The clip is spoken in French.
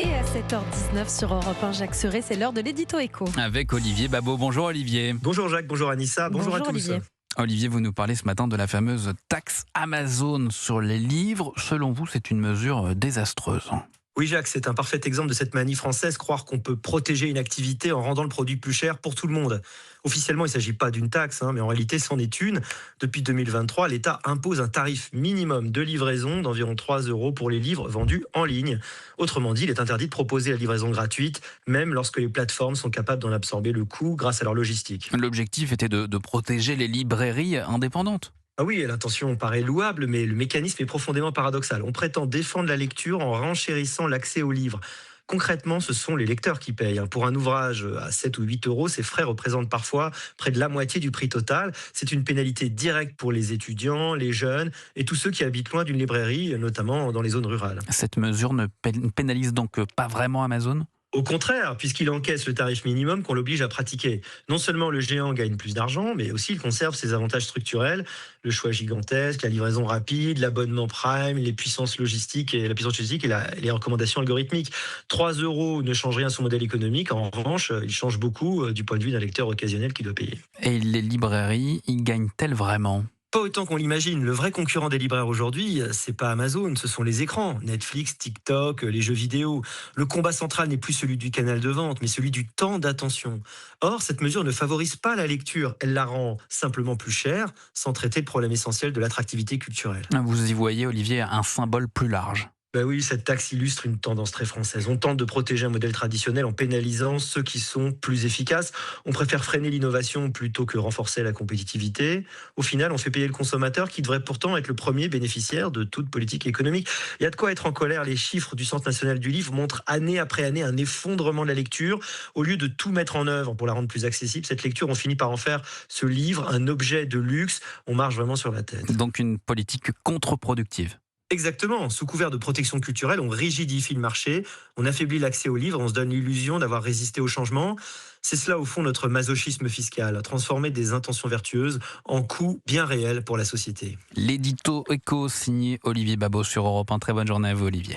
Et à 7h19 sur Europe 1, Jacques Serret, c'est l'heure de l'édito éco. Avec Olivier Babot. Bonjour Olivier. Bonjour Jacques, bonjour Anissa, bonjour à tous. Olivier. Olivier, vous nous parlez ce matin de la fameuse taxe Amazon sur les livres. Selon vous, c'est une mesure désastreuse. Oui Jacques, c'est un parfait exemple de cette manie française, croire qu'on peut protéger une activité en rendant le produit plus cher pour tout le monde. Officiellement, il ne s'agit pas d'une taxe, mais en réalité, c'en est une. Depuis 2023, l'État impose un tarif minimum de livraison d'environ 3 € pour les livres vendus en ligne. Autrement dit, il est interdit de proposer la livraison gratuite, même lorsque les plateformes sont capables d'en absorber le coût grâce à leur logistique. L'objectif était de protéger les librairies indépendantes. Ah oui, l'intention paraît louable, mais le mécanisme est profondément paradoxal. On prétend défendre la lecture en renchérissant l'accès aux livres. Concrètement, ce sont les lecteurs qui payent. Pour un ouvrage à 7 ou 8 €, ces frais représentent parfois près de la moitié du prix total. C'est une pénalité directe pour les étudiants, les jeunes et tous ceux qui habitent loin d'une librairie, notamment dans les zones rurales. Cette mesure ne pénalise donc pas vraiment Amazon ? Au contraire, puisqu'il encaisse le tarif minimum qu'on l'oblige à pratiquer. Non seulement le géant gagne plus d'argent, mais aussi il conserve ses avantages structurels, le choix gigantesque, la livraison rapide, l'abonnement Prime, les puissances logistiques et les recommandations algorithmiques. 3 € ne changent rien à son modèle économique. En revanche, il change beaucoup du point de vue d'un lecteur occasionnel qui doit payer. Et les librairies, y gagnent-elles vraiment ? Pas autant qu'on l'imagine. Le vrai concurrent des libraires aujourd'hui, c'est pas Amazon, ce sont les écrans. Netflix, TikTok, les jeux vidéo. Le combat central n'est plus celui du canal de vente, mais celui du temps d'attention. Or, cette mesure ne favorise pas la lecture. Elle la rend simplement plus chère, sans traiter le problème essentiel de l'attractivité culturelle. Vous y voyez, Olivier, un symbole plus large. Ben oui, cette taxe illustre une tendance très française. On tente de protéger un modèle traditionnel en pénalisant ceux qui sont plus efficaces. On préfère freiner l'innovation plutôt que renforcer la compétitivité. Au final, on fait payer le consommateur qui devrait pourtant être le premier bénéficiaire de toute politique économique. Il y a de quoi être en colère. Les chiffres du Centre national du livre montrent année après année un effondrement de la lecture. Au lieu de tout mettre en œuvre pour la rendre plus accessible, cette lecture, on finit par en faire ce livre un objet de luxe. On marche vraiment sur la tête. Donc une politique contre-productive. Exactement. Sous couvert de protection culturelle, on rigidifie le marché, on affaiblit l'accès aux livres, on se donne l'illusion d'avoir résisté au changement. C'est cela, au fond, notre masochisme fiscal, transformer des intentions vertueuses en coûts bien réels pour la société. L'édito éco signé Olivier Babot sur Europe 1. Très bonne journée à vous, Olivier.